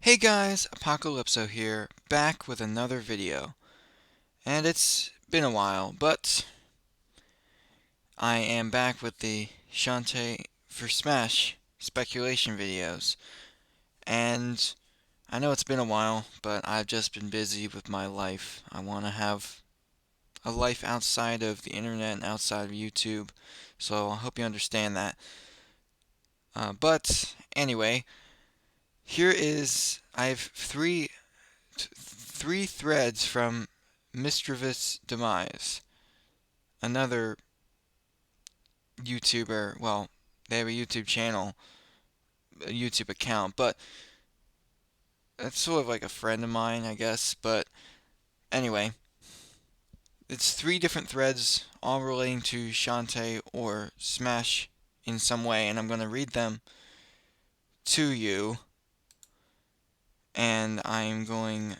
Hey guys, Apocalypso here, back with another video. And it's been a while, but I am back with the Shantae for Smash speculation videos. And I know it's been a while, but I've just been busy with my life. I want to have a life outside of the internet and outside of YouTube, so I hope you understand that. But anyway, I have three threads from Mischievous Demise, another YouTuber. Well, they have a YouTube channel, a YouTube account, but it's sort of like a friend of mine, I guess. But anyway, it's three different threads, all relating to Shantae or Smash in some way, and I'm going to read them to you, and I'm going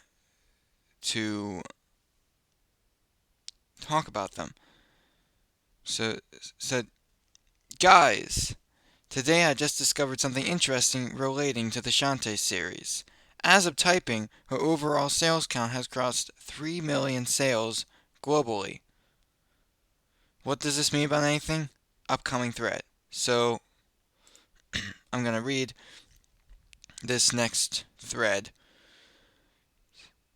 to talk about them. So, said, guys, today I just discovered something interesting relating to the Shantae series. As of typing, her overall sales count has crossed 3 million sales globally. What does this mean about anything? Upcoming thread. So, I'm going to read this next thread.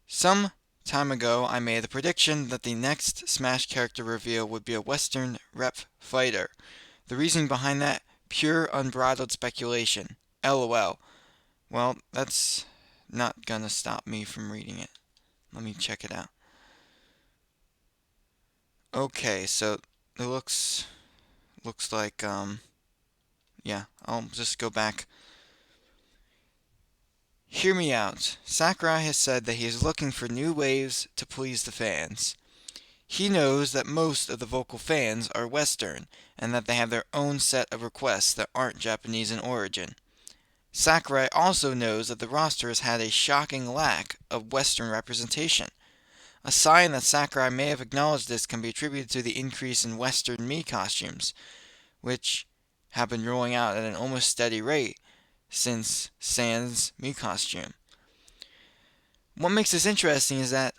Some time ago, I made the prediction that the next Smash character reveal would be a Western rep fighter. The reasoning behind that? Pure unbridled speculation. LOL. Well, that's not gonna stop me from reading it. Let me check it out. Okay, so it looks like yeah, I'll just go back. Hear me out. Sakurai has said that he is looking for new ways to please the fans. He knows that most of the vocal fans are Western, and that they have their own set of requests that aren't Japanese in origin. Sakurai also knows that the roster has had a shocking lack of Western representation. A sign that Sakurai may have acknowledged this can be attributed to the increase in Western Mii costumes, which have been rolling out at an almost steady rate since Sans' Mii costume. What makes this interesting is that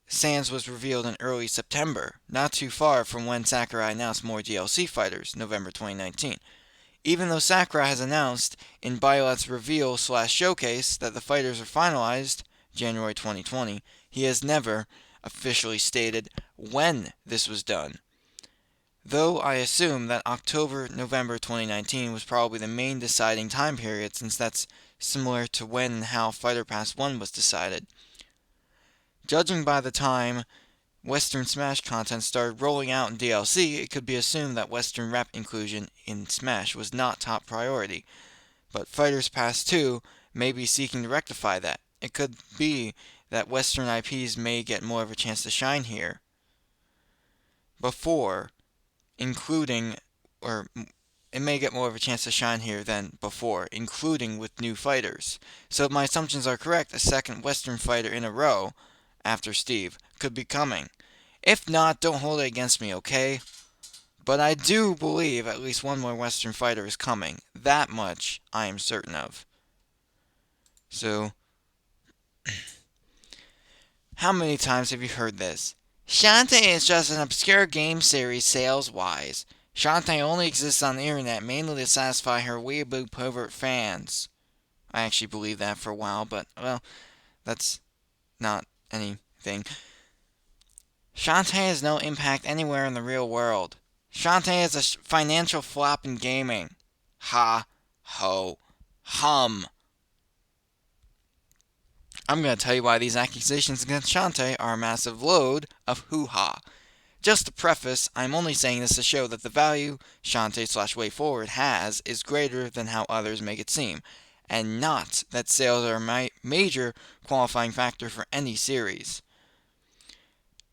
Sans was revealed in early September, not too far from when Sakurai announced more DLC fighters, November 2019. Even though Sakurai has announced in Biolet's reveal/showcase that the fighters are finalized, January 2020, he has never officially stated when this was done. Though I assume that October-November 2019 was probably the main deciding time period, since that's similar to when and how Fighter Pass 1 was decided. Judging by the time Western Smash content started rolling out in DLC, it could be assumed that Western rep inclusion in Smash was not top priority. But Fighters Pass 2 may be seeking to rectify that. It could be that Western IPs may get more of a chance to shine here before including, or it may get more of a chance to shine here than before, including with new fighters. So if my assumptions are correct, a second Western fighter in a row, after Steve, could be coming. If not, don't hold it against me, okay? But I do believe at least one more Western fighter is coming. That much I am certain of. So, how many times have you heard this? Shantae is just an obscure game series sales-wise. Shantae only exists on the internet mainly to satisfy her weeaboo pervert fans. I actually believed that for a while, but, well, that's not anything. Shantae has no impact anywhere in the real world. Shantae is a financial flop in gaming. Ha, ho, hum. I'm going to tell you why these accusations against Shantae are a massive load of hoo-ha. Just to preface, I'm only saying this to show that the value Shantae/Way Forward has is greater than how others make it seem, and not that sales are a major qualifying factor for any series.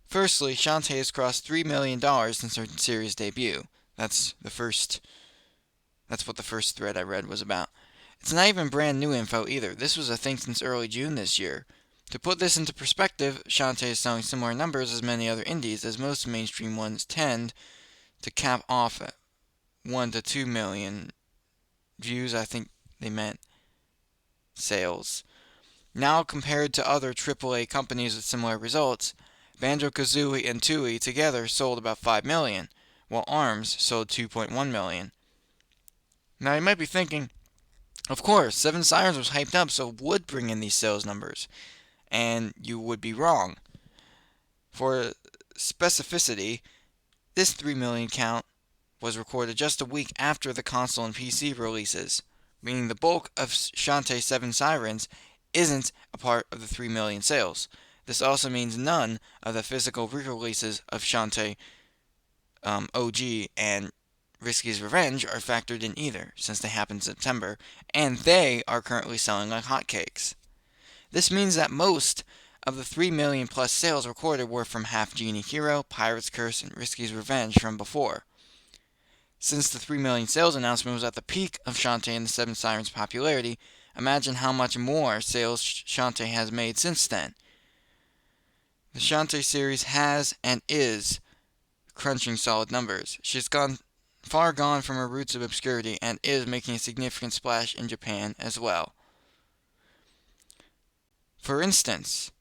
Firstly, Shantae has crossed $3 million since her series debut. That's what the first thread I read was about. It's not even brand new info either. This was a thing since early June this year. To put this into perspective, Shantae is selling similar numbers as many other indies, as most mainstream ones tend to cap off at 1 to 2 million views. I think they meant sales. Now compared to other AAA companies with similar results, Banjo-Kazooie and Tooie together sold about 5 million, while ARMS sold 2.1 million. Now you might be thinking, of course, Seven Sirens was hyped up so it would bring in these sales numbers, and you would be wrong. For specificity, this 3 million count was recorded just a week after the console and PC releases, meaning the bulk of Shantae 7 Sirens isn't a part of the 3 million sales. This also means none of the physical re-releases of Shantae OG and Risky's Revenge are factored in either, since they happened in September, and they are currently selling like hotcakes. This means that most of the 3 million plus sales recorded were from Half Genie Hero, Pirate's Curse, and Risky's Revenge from before. Since the 3 million sales announcement was at the peak of Shantae and the Seven Sirens' popularity, imagine how much more sales Shantae has made since then. The Shantae series has and is crunching solid numbers. She's far gone from her roots of obscurity and is making a significant splash in Japan as well. For instance,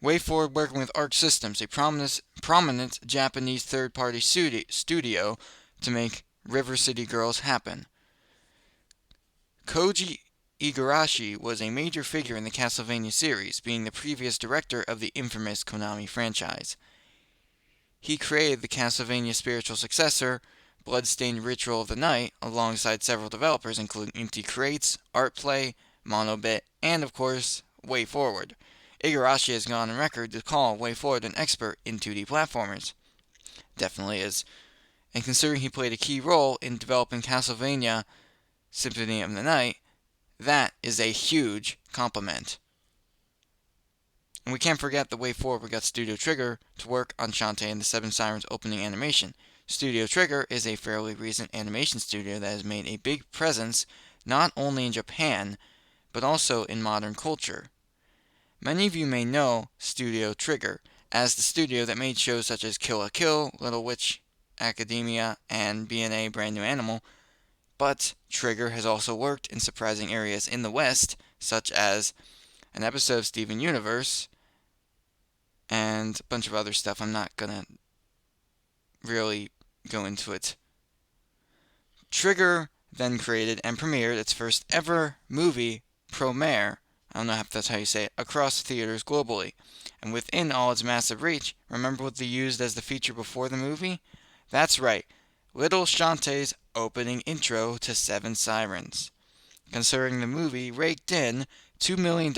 WayForward working with Arc Systems, a prominent Japanese third-party studio, to make River City Girls happen. Koji Igarashi was a major figure in the Castlevania series, being the previous director of the infamous Konami franchise. He created the Castlevania spiritual successor, Bloodstained Ritual of the Night, alongside several developers including Inti Creates, Artplay, Monobit, and of course, WayForward. Igarashi has gone on record to call WayForward an expert in 2D platformers. Definitely is. And considering he played a key role in developing Castlevania Symphony of the Night, that is a huge compliment. And we can't forget the WayForward got Studio Trigger to work on Shantae and the Seven Sirens opening animation. Studio Trigger is a fairly recent animation studio that has made a big presence not only in Japan, but also in modern culture. Many of you may know Studio Trigger as the studio that made shows such as Kill la Kill, Little Witch Academia, and BNA Brand New Animal, but Trigger has also worked in surprising areas in the West, such as an episode of Steven Universe, and a bunch of other stuff. I'm not gonna really go into it. Trigger then created and premiered its first ever movie, Promare, I don't know if that's how you say it, across theaters globally. And within all its massive reach, remember what they used as the feature before the movie? That's right, Little Shantae's opening intro to Seven Sirens. Considering the movie raked in $2 million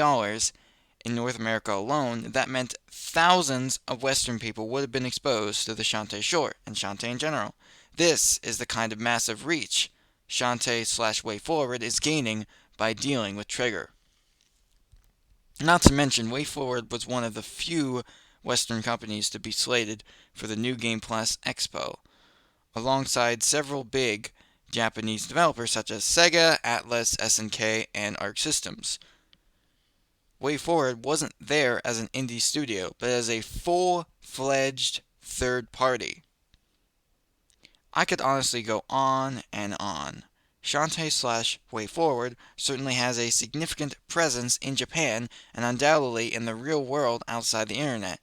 in North America alone, that meant thousands of Western people would have been exposed to the Shantae short, and Shantae in general. This is the kind of massive reach Shantae/WayForward is gaining by dealing with Trigger. Not to mention, WayForward was one of the few Western companies to be slated for the New Game Plus Expo, alongside several big Japanese developers such as Sega, Atlas, SNK, and Arc Systems. WayForward wasn't there as an indie studio, but as a full-fledged third party. I could honestly go on and on. Shantae/WayForward certainly has a significant presence in Japan and undoubtedly in the real world outside the internet.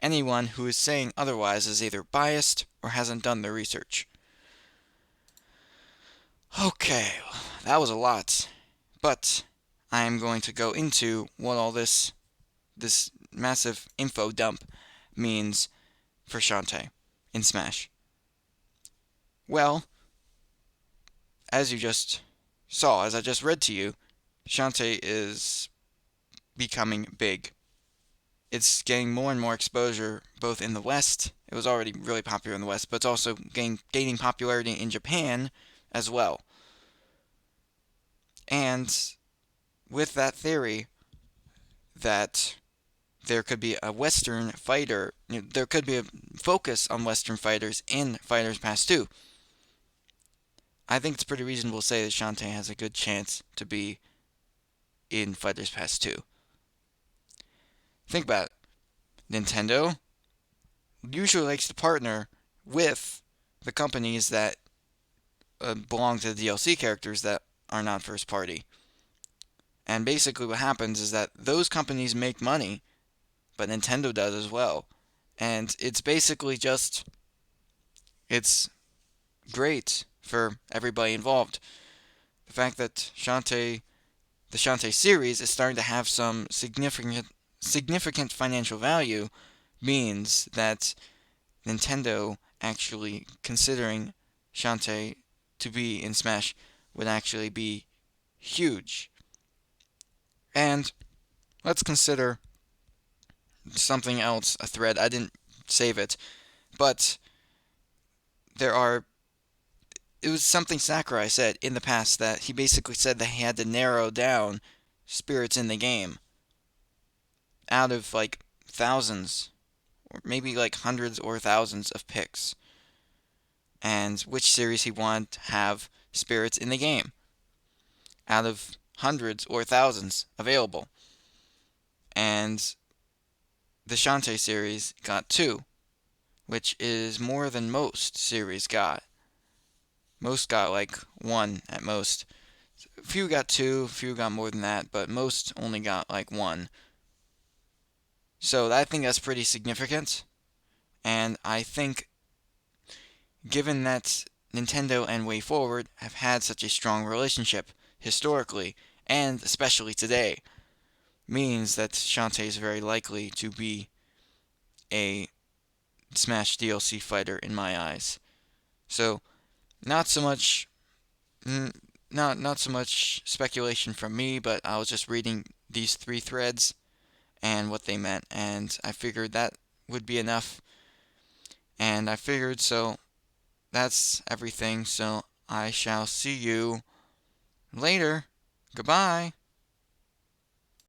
Anyone who is saying otherwise is either biased or hasn't done their research. Okay, that was a lot, but I am going to go into what all this massive info dump means for Shantae in Smash. Well, as you just saw, as I just read to you, Shantae is becoming big. It's getting more and more exposure both in the West. It was already really popular in the West, but it's also gaining popularity in Japan as well. And with that theory that there could be a Western fighter, there could be a focus on Western fighters in Fighters Pass 2. I think it's pretty reasonable to say that Shantae has a good chance to be in Fighters Pass 2. Think about it. Nintendo usually likes to partner with the companies that belong to the DLC characters that are not first party. And basically what happens is that those companies make money, but Nintendo does as well. And it's basically just, it's great for everybody involved. The fact that the Shantae series is starting to have some significant financial value means that Nintendo actually considering Shantae to be in Smash would actually be huge. And let's consider something else, a thread. I didn't save it, but there are. It was something Sakurai said in the past that he basically said that he had to narrow down spirits in the game out of like thousands, or maybe like hundreds or thousands of picks, and which series he wanted to have spirits in the game out of hundreds or thousands available. And the Shantae series got two, which is more than most series got. Most got like one at most. A few got two, a few got more than that, but most only got like one. So I think that's pretty significant. And I think, given that Nintendo and WayForward have had such a strong relationship historically, and especially today, means that Shantae is very likely to be a Smash DLC fighter in my eyes. So, not so much, not so much speculation from me, but I was just reading these three threads and what they meant, and I figured that would be enough. And I figured, so that's everything. So I shall see you later. Goodbye.